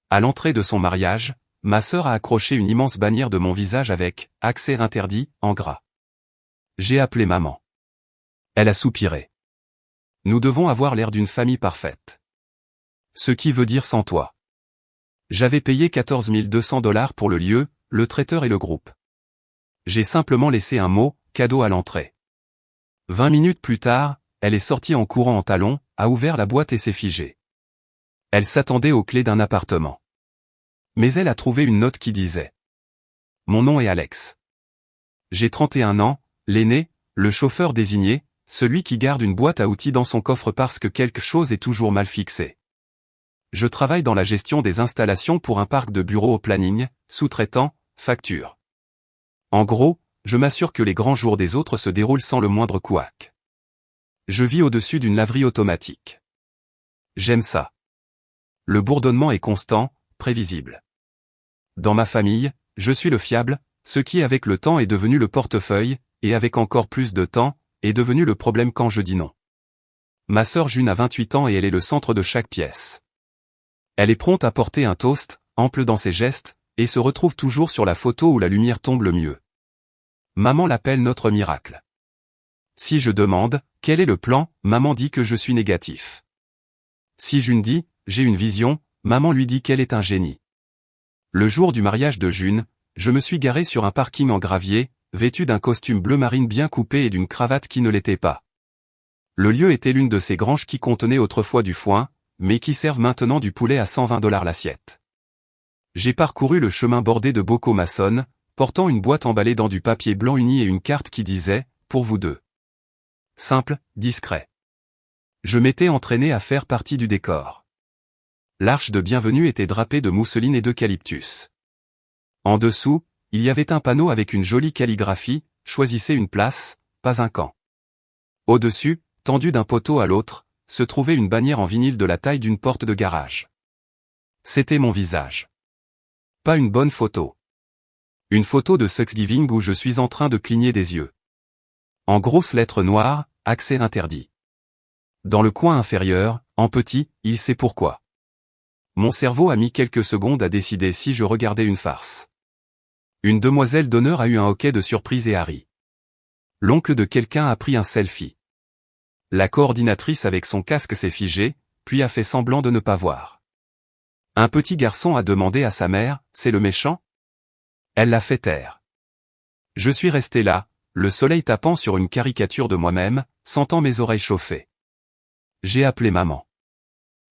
À l'entrée de son mariage, ma sœur a accroché une immense bannière de mon visage avec « Accès interdit » en gras. J'ai appelé maman. Elle a soupiré. Nous devons avoir l'air d'une famille parfaite. Ce qui veut dire sans toi. J'avais payé 14 200 $ pour le lieu, le traiteur et le groupe. J'ai simplement laissé un mot, cadeau à l'entrée. 20 minutes plus tard, elle est sortie en courant en talons, a ouvert la boîte et s'est figée. Elle s'attendait aux clés d'un appartement. Mais elle a trouvé une note qui disait « Mon nom est Alex. J'ai 31 ans, l'aîné, le chauffeur désigné, celui qui garde une boîte à outils dans son coffre parce que quelque chose est toujours mal fixé. Je travaille dans la gestion des installations pour un parc de bureaux au planning, sous-traitant, facture. En gros, je m'assure que les grands jours des autres se déroulent sans le moindre couac. Je vis au-dessus d'une laverie automatique. J'aime ça. Le bourdonnement est constant, prévisible. Dans ma famille, je suis le fiable, ce qui avec le temps est devenu le portefeuille, et avec encore plus de temps, est devenu le problème quand je dis non. Ma sœur June a 28 ans et elle est le centre de chaque pièce. Elle est prompte à porter un toast, ample dans ses gestes, et se retrouve toujours sur la photo où la lumière tombe le mieux. Maman l'appelle notre miracle. Si je demande, quel est le plan, maman dit que je suis négatif. Si June dit, j'ai une vision, maman lui dit qu'elle est un génie. Le jour du mariage de June, je me suis garé sur un parking en gravier, vêtu d'un costume bleu marine bien coupé et d'une cravate qui ne l'était pas. Le lieu était l'une de ces granges qui contenaient autrefois du foin, mais qui servent maintenant du poulet à 120 $ l'assiette. J'ai parcouru le chemin bordé de bocaux maçonnes, portant une boîte emballée dans du papier blanc uni et une carte qui disait « Pour vous deux ». Simple, discret. Je m'étais entraîné à faire partie du décor. L'arche de bienvenue était drapée de mousseline et d'eucalyptus. En dessous, il y avait un panneau avec une jolie calligraphie, choisissez une place, pas un camp. Au-dessus, tendu d'un poteau à l'autre, se trouvait une bannière en vinyle de la taille d'une porte de garage. C'était mon visage. Pas une bonne photo. Une photo de Thanksgiving où je suis en train de cligner des yeux. En grosses lettres noires, accès interdit. Dans le coin inférieur, en petit, il sait pourquoi. Mon cerveau a mis quelques secondes à décider si je regardais une farce. Une demoiselle d'honneur a eu un hoquet de surprise et a ri. L'oncle de quelqu'un a pris un selfie. La coordinatrice avec son casque s'est figée, puis a fait semblant de ne pas voir. Un petit garçon a demandé à sa mère, c'est le méchant? Elle l'a fait taire. Je suis resté là, le soleil tapant sur une caricature de moi-même, sentant mes oreilles chauffer. J'ai appelé maman.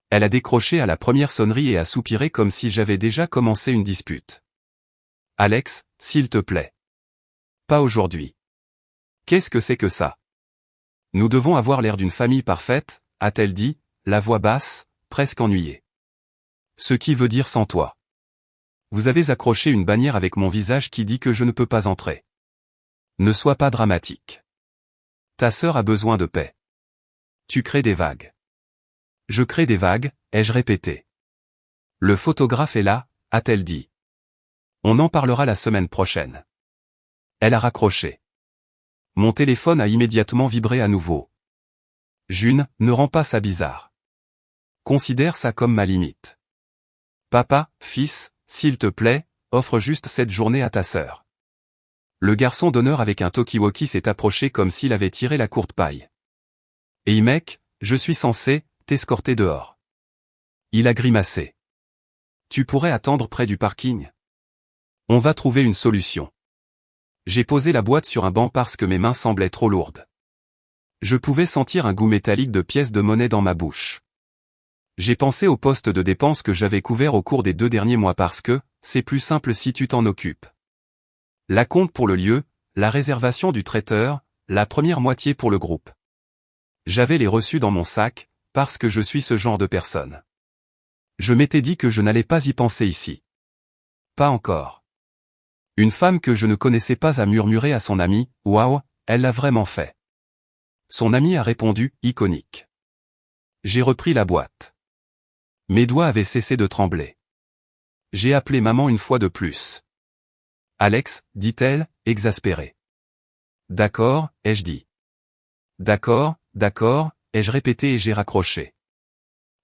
Elle a décroché à la première sonnerie et a soupiré comme si j'avais déjà commencé une dispute. Alex, s'il te plaît. Pas aujourd'hui. Qu'est-ce que c'est que ça? Nous devons avoir l'air d'une famille parfaite, a-t-elle dit, la voix basse, presque ennuyée. Ce qui veut dire sans toi. Vous avez accroché une bannière avec mon visage qui dit que je ne peux pas entrer. Ne sois pas dramatique. Ta sœur a besoin de paix. Tu crées des vagues. Je crée des vagues, ai-je répété. Le photographe est là, a-t-elle dit. On en parlera la semaine prochaine. Elle a raccroché. Mon téléphone a immédiatement vibré à nouveau. June, ne rends pas ça bizarre. Considère ça comme ma limite. Papa, fils, s'il te plaît, offre juste cette journée à ta sœur. Le garçon d'honneur avec un talkie-walkie s'est approché comme s'il avait tiré la courte paille. Et mec, je suis censé t'escorter dehors. Il a grimacé. Tu pourrais attendre près du parking. On va trouver une solution. J'ai posé la boîte sur un banc parce que mes mains semblaient trop lourdes. Je pouvais sentir un goût métallique de pièces de monnaie dans ma bouche. J'ai pensé au poste de dépenses que j'avais couvert au cours des 2 derniers mois parce que, c'est plus simple si tu t'en occupes. La compte pour le lieu, la réservation du traiteur, la première moitié pour le groupe. J'avais les reçus dans mon sac, parce que je suis ce genre de personne. Je m'étais dit que je n'allais pas y penser ici. Pas encore. Une femme que je ne connaissais pas a murmuré à son amie, « Waouh, elle l'a vraiment fait. » Son amie a répondu, iconique. J'ai repris la boîte. Mes doigts avaient cessé de trembler. J'ai appelé maman une fois de plus. Alex, dit-elle, exaspérée. D'accord, ai-je dit. D'accord, ai-je répété et j'ai raccroché.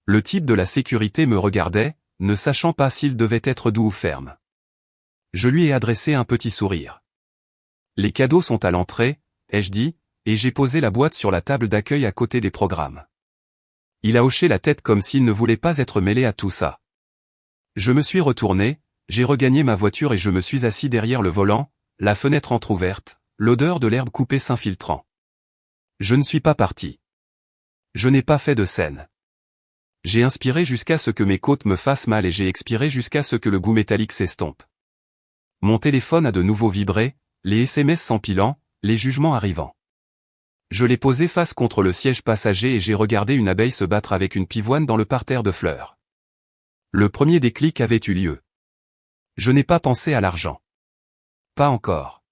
Le type de la sécurité me regardait, ne sachant pas s'il devait être doux ou ferme. Je lui ai adressé un petit sourire. Les cadeaux sont à l'entrée, ai-je dit, et j'ai posé la boîte sur la table d'accueil à côté des programmes. Il a hoché la tête comme s'il ne voulait pas être mêlé à tout ça. Je me suis retourné, j'ai regagné ma voiture et je me suis assis derrière le volant, la fenêtre entr'ouverte, l'odeur de l'herbe coupée s'infiltrant. Je ne suis pas parti. Je n'ai pas fait de scène. J'ai inspiré jusqu'à ce que mes côtes me fassent mal et j'ai expiré jusqu'à ce que le goût métallique s'estompe. Mon téléphone a de nouveau vibré, les SMS s'empilant, les jugements arrivant. Je l'ai posé face contre le siège passager et j'ai regardé une abeille se battre avec une pivoine dans le parterre de fleurs. Le premier déclic avait eu lieu. Je n'ai pas pensé à l'argent. Pas encore.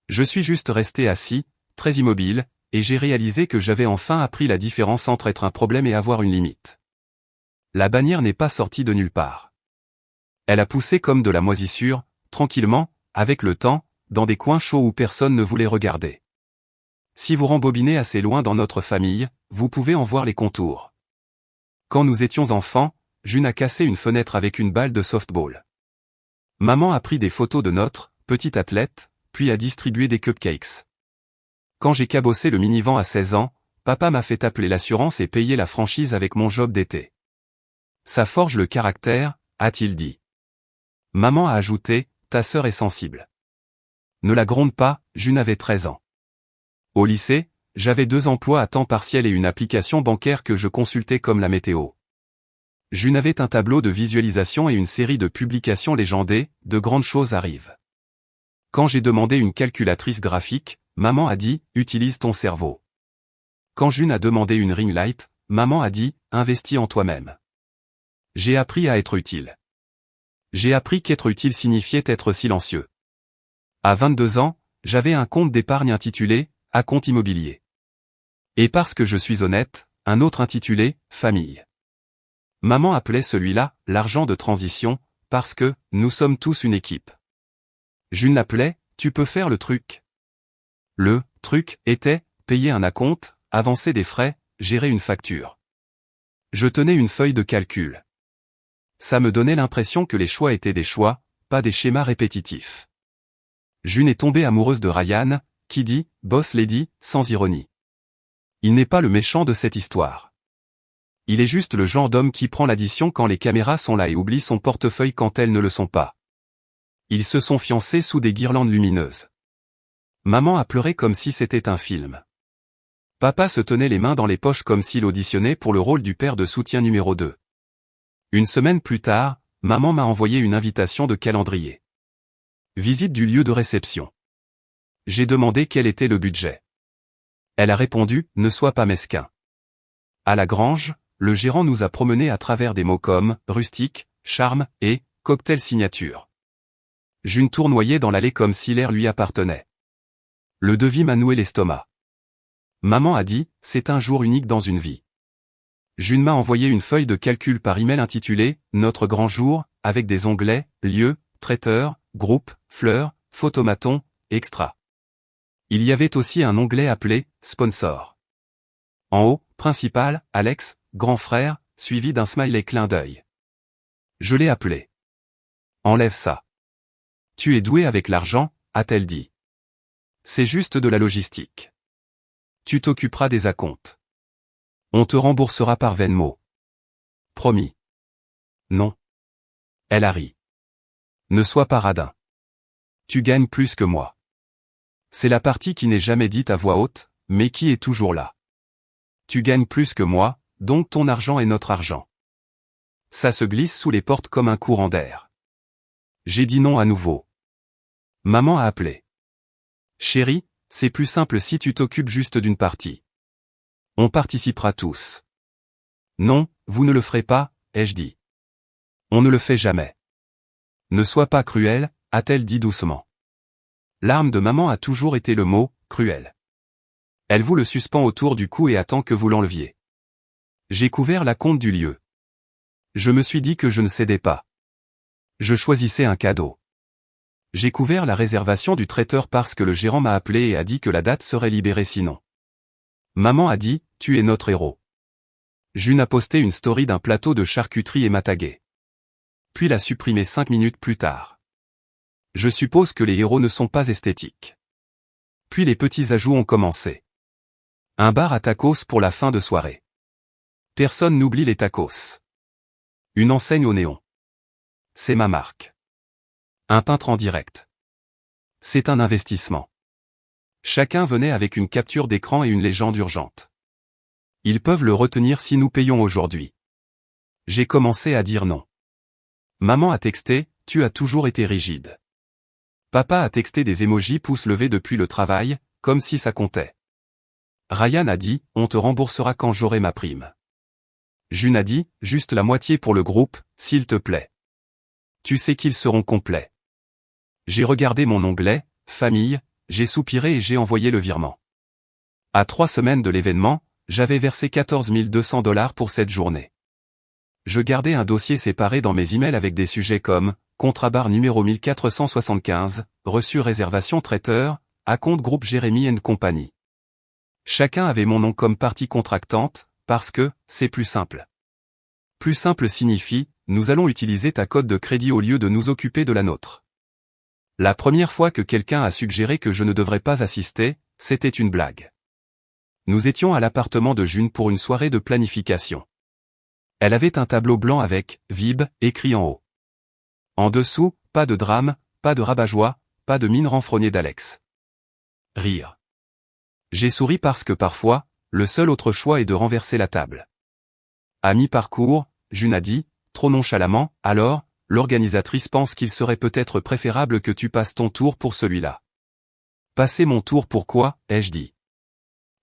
Je suis juste resté assis, très immobile, et j'ai réalisé que j'avais enfin appris la différence entre être un problème et avoir une limite. La bannière n'est pas sortie de nulle part. Elle a poussé comme de la moisissure, tranquillement, avec le temps, dans des coins chauds où personne ne voulait regarder. Si vous rembobinez assez loin dans notre famille, vous pouvez en voir les contours. Quand nous étions enfants, June a cassé une fenêtre avec une balle de softball. Maman a pris des photos de notre petite athlète, puis a distribué des cupcakes. Quand j'ai cabossé le minivan à 16 ans, papa m'a fait appeler l'assurance et payer la franchise avec mon job d'été. Ça forge le caractère, a-t-il dit. Maman a ajouté, ta sœur est sensible. Ne la gronde pas, June avait 13 ans. Au lycée, j'avais 2 emplois à temps partiel et une application bancaire que je consultais comme la météo. June avait un tableau de visualisation et une série de publications légendées, de grandes choses arrivent. Quand j'ai demandé une calculatrice graphique, maman a dit, utilise ton cerveau. Quand June a demandé une ring light, maman a dit, investis en toi-même. J'ai appris à être utile. J'ai appris qu'être utile signifiait être silencieux. À 22 ans, j'avais un compte d'épargne intitulé « à compte immobilier ». Et parce que je suis honnête, un autre intitulé « famille ». Maman appelait celui-là « l'argent de transition » parce que « nous sommes tous une équipe ». June l'appelait « tu peux faire le truc ». Le « truc » était « payer un acompte, avancer des frais, gérer une facture ». Je tenais une feuille de calcul. Ça me donnait l'impression que les choix étaient des choix, pas des schémas répétitifs. June est tombée amoureuse de Ryan, qui dit « Boss Lady » sans ironie. Il n'est pas le méchant de cette histoire. Il est juste le genre d'homme qui prend l'addition quand les caméras sont là et oublie son portefeuille quand elles ne le sont pas. Ils se sont fiancés sous des guirlandes lumineuses. Maman a pleuré comme si c'était un film. Papa se tenait les mains dans les poches comme s'il auditionnait pour le rôle du père de soutien numéro 2. Une semaine plus tard, maman m'a envoyé une invitation de calendrier. Visite du lieu de réception. J'ai demandé quel était le budget. Elle a répondu, ne sois pas mesquin. À la grange, le gérant nous a promenés à travers des mots comme rustique, charme et cocktail signature. June tournoyait dans l'allée comme si l'air lui appartenait. Le devis m'a noué l'estomac. Maman a dit, c'est un jour unique dans une vie. June m'a envoyé une feuille de calcul par email intitulée « Notre grand jour » avec des onglets, lieu, traiteur, groupe, fleurs, photomaton, extra. Il y avait aussi un onglet appelé « Sponsor ». En haut, principal, Alex, grand frère, suivi d'un smiley clin d'œil. Je l'ai appelé. Enlève ça. Tu es doué avec l'argent, a-t-elle dit. C'est juste de la logistique. Tu t'occuperas des acomptes. On te remboursera par Venmo. Promis. Non. Elle a ri. Ne sois pas radin. Tu gagnes plus que moi. C'est la partie qui n'est jamais dite à voix haute, mais qui est toujours là. Tu gagnes plus que moi, donc ton argent est notre argent. Ça se glisse sous les portes comme un courant d'air. J'ai dit non à nouveau. Maman a appelé. Chérie, c'est plus simple si tu t'occupes juste d'une partie. On participera tous. Non, vous ne le ferez pas, ai-je dit. On ne le fait jamais. Ne sois pas cruel, a-t-elle dit doucement. L'arme de maman a toujours été le mot « cruel ». Elle vous le suspend autour du cou et attend que vous l'enleviez. J'ai couvert la compte du lieu. Je me suis dit que je ne cédais pas. Je choisissais un cadeau. J'ai couvert la réservation du traiteur parce que le gérant m'a appelé et a dit que la date serait libérée sinon. Maman a dit, tu es notre héros. June a posté une story d'un plateau de charcuterie et m'a tagué. puis la supprimer 5 minutes plus tard. Je suppose que les héros ne sont pas esthétiques. Puis les petits ajouts ont commencé. Un bar à tacos pour la fin de soirée. Personne n'oublie les tacos. Une enseigne au néon. C'est ma marque. Un peintre en direct. C'est un investissement. Chacun venait avec une capture d'écran et une légende urgente. Ils peuvent le retenir si nous payons aujourd'hui. J'ai commencé à dire non. Maman a texté, tu as toujours été rigide. Papa a texté des émojis pouces levés depuis le travail, comme si ça comptait. Ryan a dit, on te remboursera quand j'aurai ma prime. June a dit, juste la moitié pour le groupe, s'il te plaît. Tu sais qu'ils seront complets. J'ai regardé mon onglet, famille, j'ai soupiré et j'ai envoyé le virement. À 3 semaines de l'événement, j'avais versé 14 200 $ pour cette journée. Je gardais un dossier séparé dans mes emails avec des sujets comme contrat numéro 1475, reçu réservation traiteur, à compte groupe Jérémy & compagnie. Chacun avait mon nom comme partie contractante, parce que c'est plus simple. Plus simple signifie, nous allons utiliser ta cote de crédit au lieu de nous occuper de la nôtre. La première fois que quelqu'un a suggéré que je ne devrais pas assister, c'était une blague. Nous étions à l'appartement de June pour une soirée de planification. Elle avait un tableau blanc avec « Vib » écrit en haut. En dessous, pas de drame, pas de rabat-joie, pas de mine renfrognée d'Alex. Rire. J'ai souri parce que parfois, le seul autre choix est de renverser la table. À mi-parcours, June a dit, trop nonchalamment, alors, l'organisatrice pense qu'il serait peut-être préférable que tu passes ton tour pour celui-là. Passer mon tour pourquoi, ai-je dit.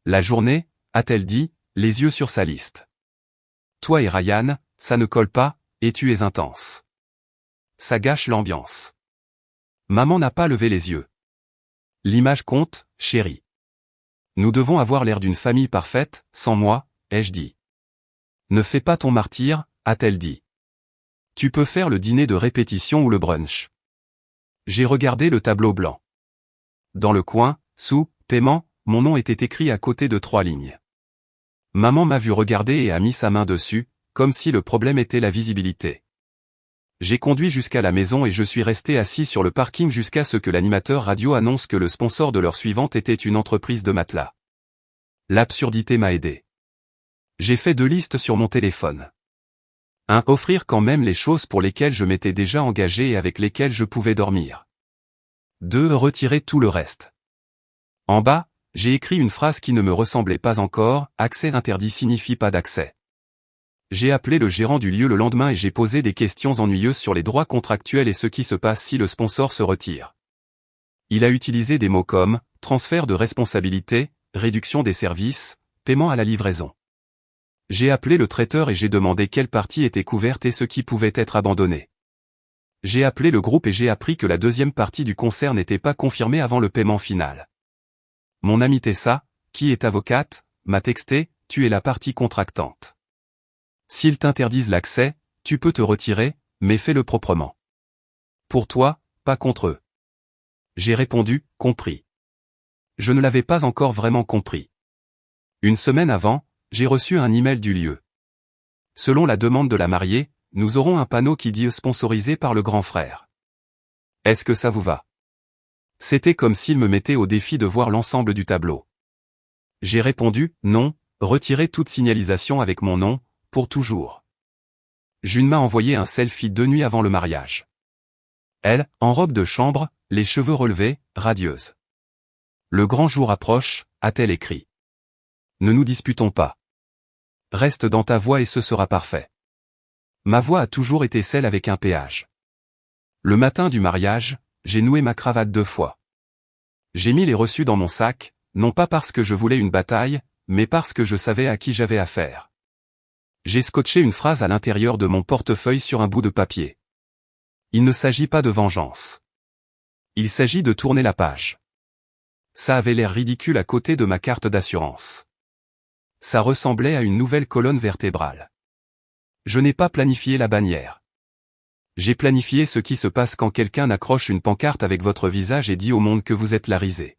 La journée, a-t-elle dit, les yeux sur sa liste. Toi et Ryan, ça ne colle pas, et tu es intense. Ça gâche l'ambiance. Maman n'a pas levé les yeux. L'image compte, chérie. Nous devons avoir l'air d'une famille parfaite, sans moi, ai-je dit. Ne fais pas ton martyr, a-t-elle dit. Tu peux faire le dîner de répétition ou le brunch. J'ai regardé le tableau blanc. Dans le coin, sous « Paiement », mon nom était écrit à côté de 3 lignes. Maman m'a vu regarder et a mis sa main dessus, comme si le problème était la visibilité. J'ai conduit jusqu'à la maison et je suis resté assis sur le parking jusqu'à ce que l'animateur radio annonce que le sponsor de l'heure suivante était une entreprise de matelas. L'absurdité m'a aidé. J'ai fait 2 listes sur mon téléphone. 1. Offrir quand même les choses pour lesquelles je m'étais déjà engagé et avec lesquelles je pouvais dormir. 2. Retirer tout le reste. En bas, j'ai écrit une phrase qui ne me ressemblait pas encore, accès interdit signifie pas d'accès. J'ai appelé le gérant du lieu le lendemain et j'ai posé des questions ennuyeuses sur les droits contractuels et ce qui se passe si le sponsor se retire. Il a utilisé des mots comme transfert de responsabilité, réduction des services, paiement à la livraison. J'ai appelé le traiteur et j'ai demandé quelle partie était couverte et ce qui pouvait être abandonné. J'ai appelé le groupe et j'ai appris que la deuxième partie du concert n'était pas confirmée avant le paiement final. Mon amie Tessa, qui est avocate, m'a texté, tu es la partie contractante. S'ils t'interdisent l'accès, tu peux te retirer, mais fais-le proprement. Pour toi, pas contre eux. J'ai répondu, compris. Je ne l'avais pas encore vraiment compris. Une semaine avant, j'ai reçu un email du lieu. Selon la demande de la mariée, nous aurons un panneau qui dit sponsorisé par le grand frère. Est-ce que ça vous va? C'était comme s'il me mettait au défi de voir l'ensemble du tableau. J'ai répondu, non, retirez toute signalisation avec mon nom, pour toujours. June m'a envoyé un selfie 2 nuits avant le mariage. Elle, en robe de chambre, les cheveux relevés, radieuse. Le grand jour approche, a-t-elle écrit. Ne nous disputons pas. Reste dans ta voie et ce sera parfait. Ma voix a toujours été celle avec un péage. Le matin du mariage, j'ai noué ma cravate 2 fois. J'ai mis les reçus dans mon sac, non pas parce que je voulais une bataille, mais parce que je savais à qui j'avais affaire. J'ai scotché une phrase à l'intérieur de mon portefeuille sur un bout de papier. Il ne s'agit pas de vengeance. Il s'agit de tourner la page. Ça avait l'air ridicule à côté de ma carte d'assurance. Ça ressemblait à une nouvelle colonne vertébrale. Je n'ai pas planifié la bannière. J'ai planifié ce qui se passe quand quelqu'un accroche une pancarte avec votre visage et dit au monde que vous êtes la risée.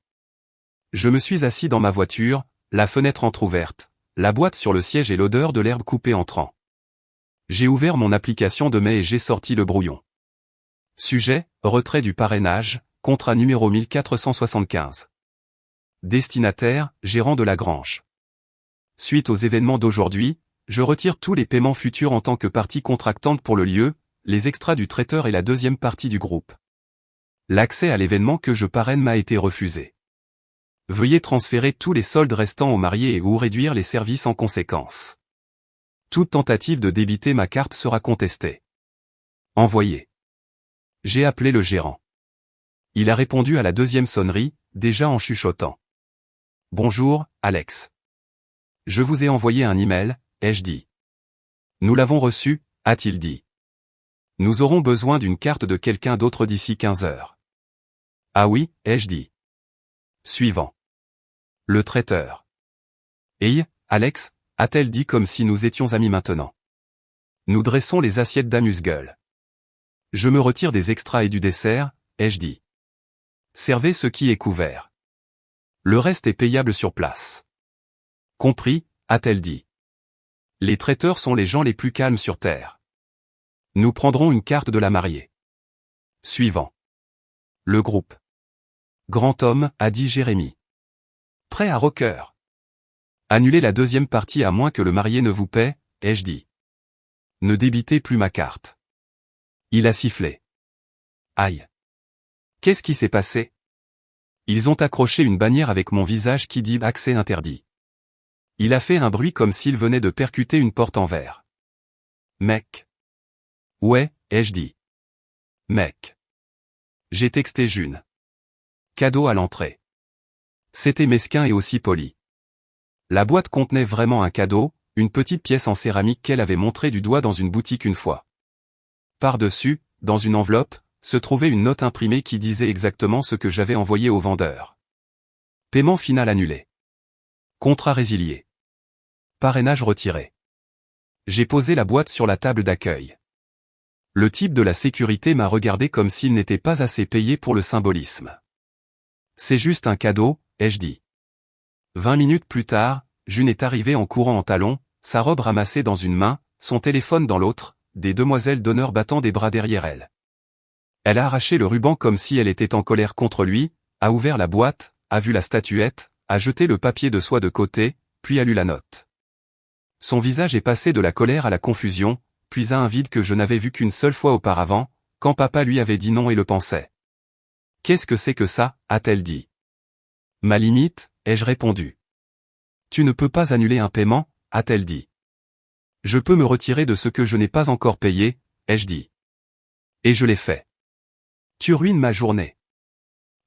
Je me suis assis dans ma voiture, la fenêtre entr'ouverte, la boîte sur le siège et l'odeur de l'herbe coupée entrant. J'ai ouvert mon application de mai et j'ai sorti le brouillon. Sujet, retrait du parrainage, contrat numéro 1475. Destinataire, gérant de la Grange. Suite aux événements d'aujourd'hui, je retire tous les paiements futurs en tant que partie contractante pour le lieu, les extras du traiteur et la deuxième partie du groupe. L'accès à l'événement que je parraine m'a été refusé. Veuillez transférer tous les soldes restants aux mariés et ou réduire les services en conséquence. Toute tentative de débiter ma carte sera contestée. Envoyé. J'ai appelé le gérant. Il a répondu à la deuxième sonnerie, déjà en chuchotant. Bonjour, Alex. Je vous ai envoyé un email, ai-je dit. Nous l'avons reçu, a-t-il dit. Nous aurons besoin d'une carte de quelqu'un d'autre d'ici 15 heures. Ah oui, ai-je dit. Suivant. Le traiteur. Hey, Alex, a-t-elle dit comme si nous étions amis maintenant. Nous dressons les assiettes d'amuse-gueule. Je me retire des extras et du dessert, ai-je dit. Servez ce qui est couvert. Le reste est payable sur place. Compris, a-t-elle dit. Les traiteurs sont les gens les plus calmes sur terre. Nous prendrons une carte de la mariée. Suivant. Le groupe. Grand homme, a dit Jérémy. Prêt à rocker. Annulez la deuxième partie à moins que le marié ne vous paie, ai-je dit. Ne débitez plus ma carte. Il a sifflé. Aïe. Qu'est-ce qui s'est passé? Ils ont accroché une bannière avec mon visage qui dit accès interdit. Il a fait un bruit comme s'il venait de percuter une porte en verre. Mec. Ouais, ai-je dit. Mec. J'ai texté June. Cadeau à l'entrée. C'était mesquin et aussi poli. La boîte contenait vraiment un cadeau, une petite pièce en céramique qu'elle avait montrée du doigt dans une boutique une fois. Par-dessus, dans une enveloppe, se trouvait une note imprimée qui disait exactement ce que j'avais envoyé au vendeur. Paiement final annulé. Contrat résilié. Parrainage retiré. J'ai posé la boîte sur la table d'accueil. Le type de la sécurité m'a regardé comme s'il n'était pas assez payé pour le symbolisme. C'est juste un cadeau, ai-je dit. 20 minutes plus tard, June est arrivée en courant en talons, sa robe ramassée dans une main, son téléphone dans l'autre, des demoiselles d'honneur battant des bras derrière elle. Elle a arraché le ruban comme si elle était en colère contre lui, a ouvert la boîte, a vu la statuette, a jeté le papier de soie de côté, puis a lu la note. Son visage est passé de la colère à la confusion, puis à un vide que je n'avais vu qu'une seule fois auparavant, quand papa lui avait dit non et le pensait. Qu'est-ce que c'est que ça, a-t-elle dit. Ma limite, ai-je répondu. Tu ne peux pas annuler un paiement, a-t-elle dit. Je peux me retirer de ce que je n'ai pas encore payé, ai-je dit. Et je l'ai fait. Tu ruines ma journée.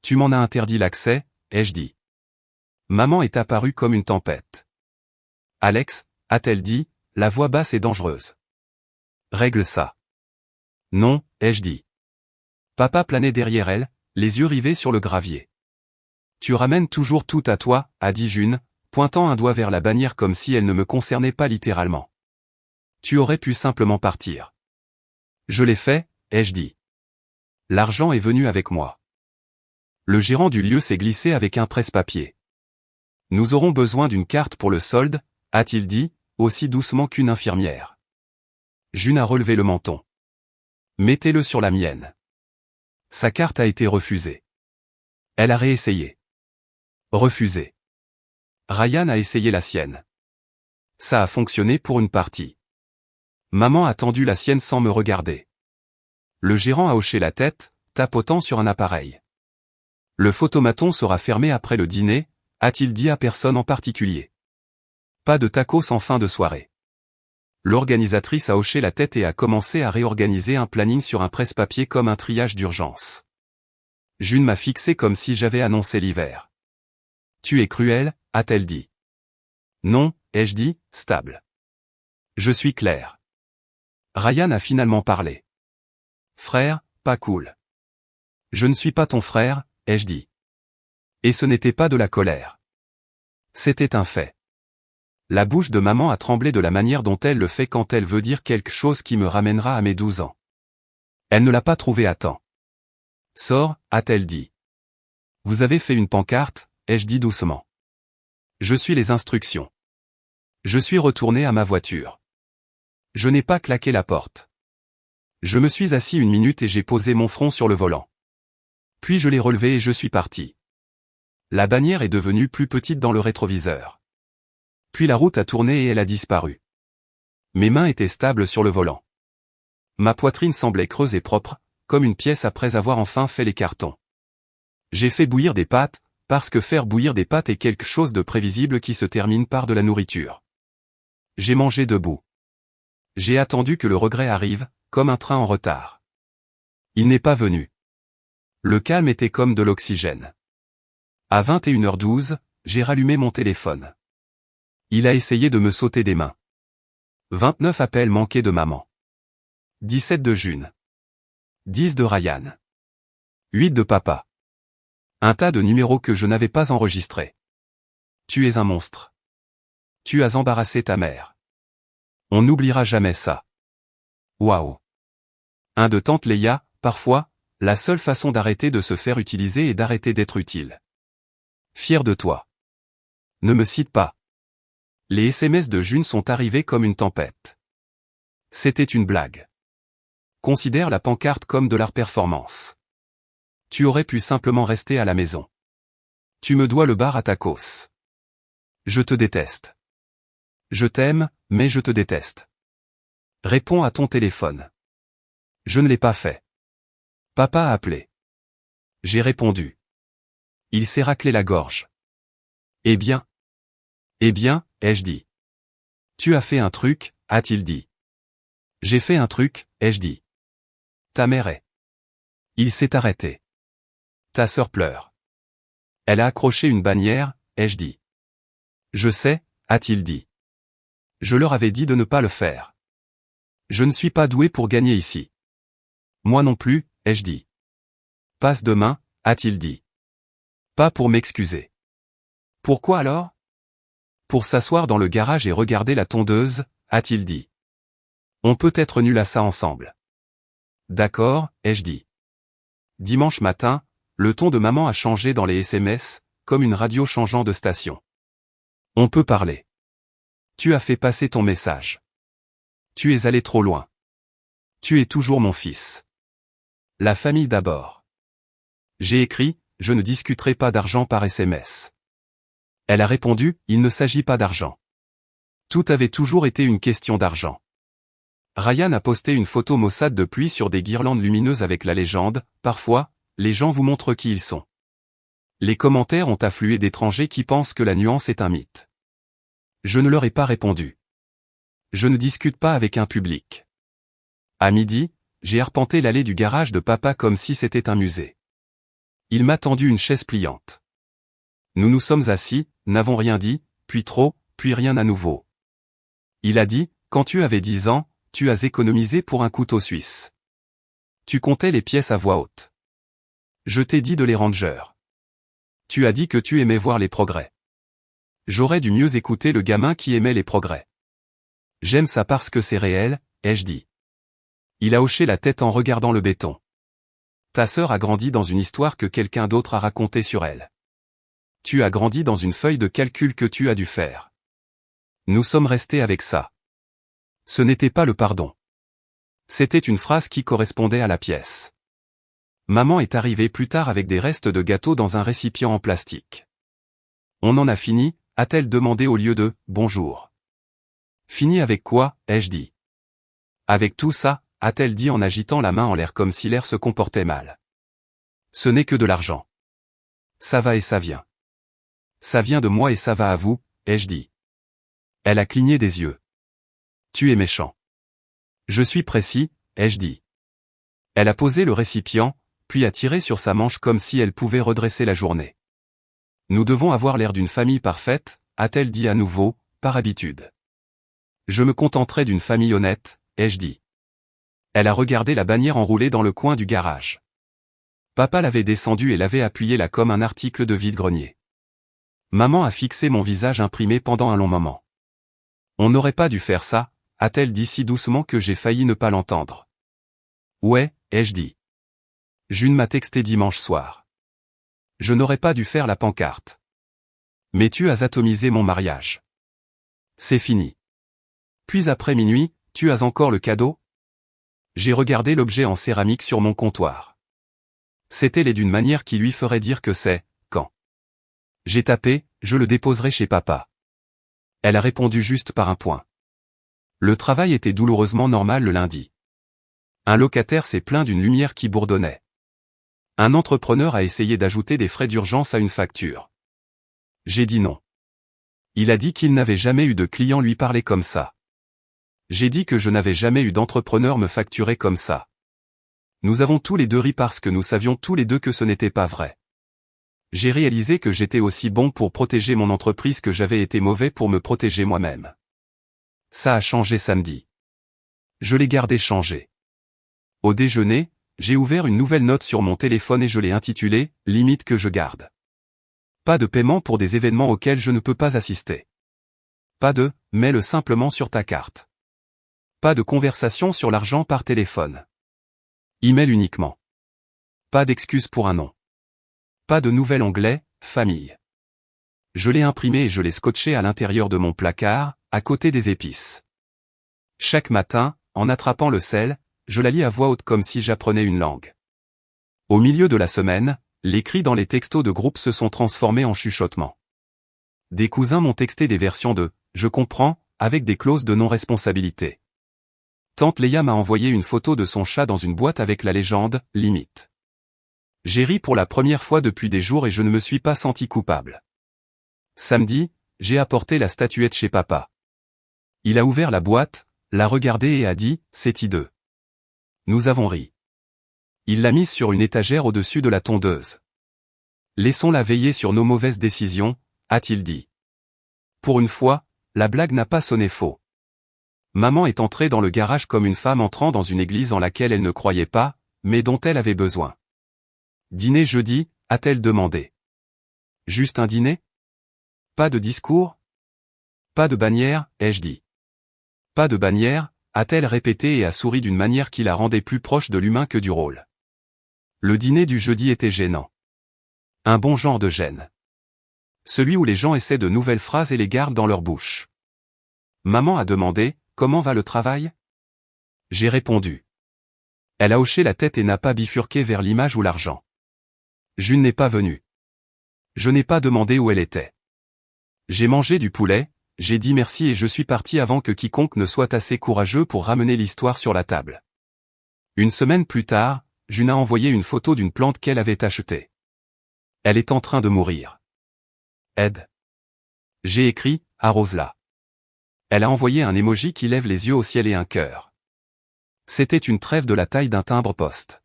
Tu m'en as interdit l'accès, ai-je dit. Maman est apparue comme une tempête. Alex, a-t-elle dit, la voix basse et dangereuse. Règle ça. Non, ai-je dit. Papa planait derrière elle, les yeux rivés sur le gravier. Tu ramènes toujours tout à toi, a dit June, pointant un doigt vers la bannière comme si elle ne me concernait pas littéralement. Tu aurais pu simplement partir. Je l'ai fait, ai-je dit. L'argent est venu avec moi. Le gérant du lieu s'est glissé avec un presse-papier. Nous aurons besoin d'une carte pour le solde, a-t-il dit, aussi doucement qu'une infirmière. June a relevé le menton. Mettez-le sur la mienne. Sa carte a été refusée. Elle a réessayé. Refusée. Ryan a essayé la sienne. Ça a fonctionné pour une partie. Maman a tendu la sienne sans me regarder. Le gérant a hoché la tête, tapotant sur un appareil. Le photomaton sera fermé après le dîner, a-t-il dit à personne en particulier. Pas de tacos en fin de soirée. L'organisatrice a hoché la tête et a commencé à réorganiser un planning sur un presse-papier comme un triage d'urgence. June m'a fixé comme si j'avais annoncé l'hiver. Tu es cruel, a-t-elle dit. Non, ai-je dit, stable. Je suis clair. Ryan a finalement parlé. Frère, pas cool. Je ne suis pas ton frère, ai-je dit. Et ce n'était pas de la colère. C'était un fait. La bouche de maman a tremblé de la manière dont elle le fait quand elle veut dire quelque chose qui me ramènera à mes 12 ans. Elle ne l'a pas trouvé à temps. Sors, a-t-elle dit. Vous avez fait une pancarte, ai-je dit doucement. Je suis les instructions. Je suis retourné à ma voiture. Je n'ai pas claqué la porte. Je me suis assis 1 minute et j'ai posé mon front sur le volant. Puis je l'ai relevé et je suis parti. La bannière est devenue plus petite dans le rétroviseur. Puis la route a tourné et elle a disparu. Mes mains étaient stables sur le volant. Ma poitrine semblait creuse et propre, comme une pièce après avoir enfin fait les cartons. J'ai fait bouillir des pâtes, parce que faire bouillir des pâtes est quelque chose de prévisible qui se termine par de la nourriture. J'ai mangé debout. J'ai attendu que le regret arrive, comme un train en retard. Il n'est pas venu. Le calme était comme de l'oxygène. À 21h12, j'ai rallumé mon téléphone. Il a essayé de me sauter des mains. 29 appels manqués de maman. 17 de June. 10 de Ryan. 8 de papa. Un tas de numéros que je n'avais pas enregistrés. Tu es un monstre. Tu as embarrassé ta mère. On n'oubliera jamais ça. Waouh. Un de tante Leia, parfois, la seule façon d'arrêter de se faire utiliser est d'arrêter d'être utile. Fier de toi. Ne me cite pas. Les SMS de June sont arrivés comme une tempête. C'était une blague. Considère la pancarte comme de l'art performance. Tu aurais pu simplement rester à la maison. Tu me dois le bar à tacos. Je te déteste. Je t'aime, mais je te déteste. Réponds à ton téléphone. Je ne l'ai pas fait. Papa a appelé. J'ai répondu. Il s'est raclé la gorge. Eh bien, ai-je dit. Tu as fait un truc, a-t-il dit. J'ai fait un truc, ai-je dit. Ta mère est. Il s'est arrêté. Ta sœur pleure. Elle a accroché une bannière, ai-je dit. Je sais, a-t-il dit. Je leur avais dit de ne pas le faire. Je ne suis pas doué pour gagner ici. Moi non plus, ai-je dit. Passe demain, a-t-il dit. Pas pour m'excuser. Pourquoi alors? Pour s'asseoir dans le garage et regarder la tondeuse, a-t-il dit. On peut être nul à ça ensemble. D'accord, ai-je dit. Dimanche matin, le ton de maman a changé dans les SMS, comme une radio changeant de station. On peut parler. Tu as fait passer ton message. Tu es allé trop loin. Tu es toujours mon fils. La famille d'abord. J'ai écrit, je ne discuterai pas d'argent par SMS. Elle a répondu, il ne s'agit pas d'argent. Tout avait toujours été une question d'argent. Ryan a posté une photo maussade de pluie sur des guirlandes lumineuses avec la légende, parfois, les gens vous montrent qui ils sont. Les commentaires ont afflué d'étrangers qui pensent que la nuance est un mythe. Je ne leur ai pas répondu. Je ne discute pas avec un public. À midi, j'ai arpenté l'allée du garage de papa comme si c'était un musée. Il m'a tendu une chaise pliante. Nous nous sommes assis, n'avons rien dit, puis trop, puis rien à nouveau. Il a dit, quand tu avais 10 ans, tu as économisé pour un couteau suisse. Tu comptais les pièces à voix haute. Je t'ai dit de les Rangers. Tu as dit que tu aimais voir les progrès. J'aurais dû mieux écouter le gamin qui aimait les progrès. J'aime ça parce que c'est réel, ai-je dit. Il a hoché la tête en regardant le béton. Ta sœur a grandi dans une histoire que quelqu'un d'autre a racontée sur elle. Tu as grandi dans une feuille de calcul que tu as dû faire. Nous sommes restés avec ça. Ce n'était pas le pardon. C'était une phrase qui correspondait à la pièce. Maman est arrivée plus tard avec des restes de gâteau dans un récipient en plastique. On en a fini, a-t-elle demandé au lieu de « bonjour ». Fini avec quoi, ai-je dit. Avec tout ça, a-t-elle dit en agitant la main en l'air comme si l'air se comportait mal. Ce n'est que de l'argent. Ça va et ça vient. Ça vient de moi et ça va à vous, ai-je dit. Elle a cligné des yeux. Tu es méchant. Je suis précis, ai-je dit. Elle a posé le récipient, puis a tiré sur sa manche comme si elle pouvait redresser la journée. Nous devons avoir l'air d'une famille parfaite, a-t-elle dit à nouveau, par habitude. Je me contenterai d'une famille honnête, ai-je dit. Elle a regardé la bannière enroulée dans le coin du garage. Papa l'avait descendue et l'avait appuyée là comme un article de vide-grenier. Maman a fixé mon visage imprimé pendant un long moment. On n'aurait pas dû faire ça, a-t-elle dit si doucement que j'ai failli ne pas l'entendre. Ouais, ai-je dit. June m'a texté dimanche soir. Je n'aurais pas dû faire la pancarte. Mais tu as atomisé mon mariage. C'est fini. Puis après minuit, Tu as encore le cadeau? J'ai regardé l'objet en céramique sur mon comptoir. C'était laid d'une manière qui lui ferait dire que c'est, quand j'ai tapé, je le déposerai chez papa. Elle a répondu juste par un point. Le travail était douloureusement normal le lundi. Un locataire s'est plaint d'une lumière qui bourdonnait. Un entrepreneur a essayé d'ajouter des frais d'urgence à une facture. J'ai dit non. Il a dit qu'il n'avait jamais eu de client lui parler comme ça. J'ai dit que je n'avais jamais eu d'entrepreneur me facturer comme ça. Nous avons tous les deux ri parce que nous savions tous les deux que ce n'était pas vrai. J'ai réalisé que j'étais aussi bon pour protéger mon entreprise que j'avais été mauvais pour me protéger moi-même. Ça a changé samedi. Je l'ai gardé changé. Au déjeuner, j'ai ouvert une nouvelle note sur mon téléphone et je l'ai intitulée « Limite que je garde ». Pas de paiement pour des événements auxquels je ne peux pas assister. Pas de « mets-le simplement sur ta carte ». Pas de conversation sur l'argent par téléphone. Email uniquement. Pas d'excuse pour un nom. Pas de nouvel onglet « Famille ». Je l'ai imprimé et je l'ai scotché à l'intérieur de mon placard, à côté des épices. Chaque matin, en attrapant le sel, je la lis à voix haute comme si j'apprenais une langue. Au milieu de la semaine, les cris dans les textos de groupe se sont transformés en chuchotements. Des cousins m'ont texté des versions de « je comprends » avec des clauses de non-responsabilité. Tante Léa m'a envoyé une photo de son chat dans une boîte avec la légende « Limite ». J'ai ri pour la première fois depuis des jours et je ne me suis pas senti coupable. Samedi, j'ai apporté la statuette chez papa. Il a ouvert la boîte, l'a regardée et a dit « c'est hideux ». Nous avons ri. Il l'a mise sur une étagère au-dessus de la tondeuse. Laissons-la veiller sur nos mauvaises décisions, a-t-il dit. Pour une fois, la blague n'a pas sonné faux. Maman est entrée dans le garage comme une femme entrant dans une église en laquelle elle ne croyait pas, mais dont elle avait besoin. Dîner jeudi, a-t-elle demandé. Juste un dîner? Pas de discours? Pas de bannière, ai-je dit. Pas de bannière, a-t-elle répété et a souri d'une manière qui la rendait plus proche de l'humain que du rôle. Le dîner du jeudi était gênant. Un bon genre de gêne. Celui où les gens essaient de nouvelles phrases et les gardent dans leur bouche. Maman a demandé, comment va le travail? J'ai répondu. Elle a hoché la tête et n'a pas bifurqué vers l'image ou l'argent. Je n'ai pas venu. Je n'ai pas demandé où elle était. J'ai mangé du poulet, j'ai dit merci et je suis parti avant que quiconque ne soit assez courageux pour ramener l'histoire sur la table. Une semaine plus tard, June a envoyé une photo d'une plante qu'elle avait achetée. Elle est en train de mourir. Aide. J'ai écrit, arrose-la. Elle a envoyé un emoji qui lève les yeux au ciel et un cœur. C'était une trèfle de la taille d'un timbre-poste.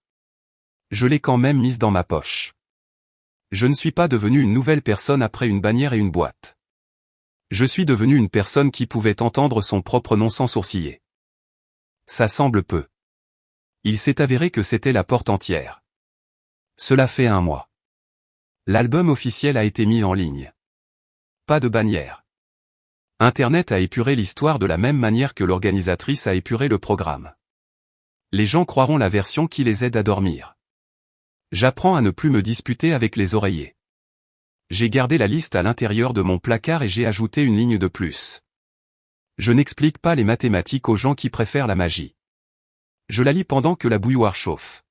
Je l'ai quand même mise dans ma poche. Je ne suis pas devenu une nouvelle personne après une bannière et une boîte. Je suis devenu une personne qui pouvait entendre son propre nom sans sourciller. Ça semble peu. Il s'est avéré que c'était la porte entière. Cela fait 1 mois. L'album officiel a été mis en ligne. Pas de bannière. Internet a épuré l'histoire de la même manière que l'organisatrice a épuré le programme. Les gens croiront la version qui les aide à dormir. J'apprends à ne plus me disputer avec les oreillers. J'ai gardé la liste à l'intérieur de mon placard et j'ai ajouté une ligne de plus. Je n'explique pas les mathématiques aux gens qui préfèrent la magie. Je la lis pendant que la bouilloire chauffe.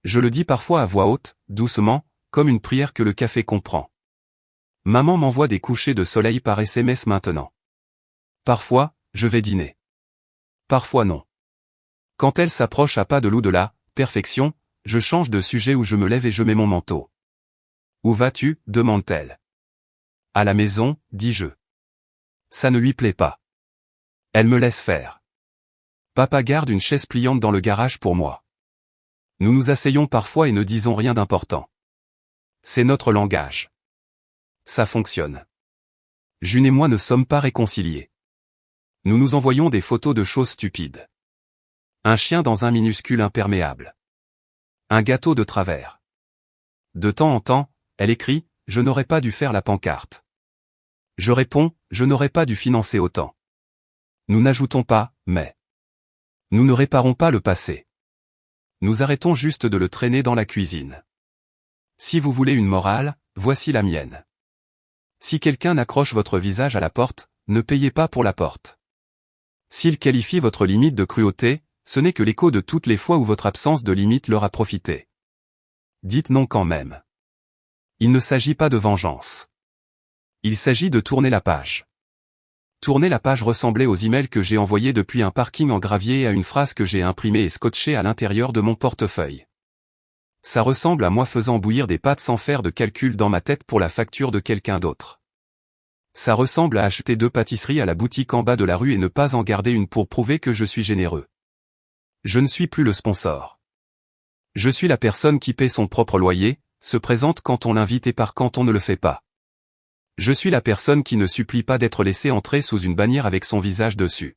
Je le dis parfois à voix haute, doucement, comme une prière que le café comprend. Maman m'envoie des couchers de soleil par SMS maintenant. Parfois, je vais dîner. Parfois non. Quand elle s'approche à pas de loup de la perfection, je change de sujet ou je me lève et je mets mon manteau. Où vas-tu? Demande-t-elle. À la maison, dis-je. Ça ne lui plaît pas. Elle me laisse faire. Papa garde une chaise pliante dans le garage pour moi. Nous nous asseyons parfois et ne disons rien d'important. C'est notre langage. Ça fonctionne. June et moi ne sommes pas réconciliés. Nous nous envoyons des photos de choses stupides. Un chien dans un minuscule imperméable. Un gâteau de travers. De temps en temps, elle écrit « Je n'aurais pas dû faire la pancarte ». Je réponds « Je n'aurais pas dû financer autant ». Nous n'ajoutons pas « mais ». Nous ne réparons pas le passé. Nous arrêtons juste de le traîner dans la cuisine. Si vous voulez une morale, voici la mienne. Si quelqu'un accroche votre visage à la porte, ne payez pas pour la porte. S'ils qualifient votre limite de cruauté, ce n'est que l'écho de toutes les fois où votre absence de limite leur a profité. Dites non quand même. Il ne s'agit pas de vengeance. Il s'agit de tourner la page. Tourner la page ressemblait aux emails que j'ai envoyés depuis un parking en gravier et à une phrase que j'ai imprimée et scotchée à l'intérieur de mon portefeuille. Ça ressemble à moi faisant bouillir des pâtes sans faire de calcul dans ma tête pour la facture de quelqu'un d'autre. Ça ressemble à acheter 2 pâtisseries à la boutique en bas de la rue et ne pas en garder une pour prouver que je suis généreux. Je ne suis plus le sponsor. Je suis la personne qui paie son propre loyer, se présente quand on l'invite et part quand on ne le fait pas. Je suis la personne qui ne supplie pas d'être laissée entrer sous une bannière avec son visage dessus.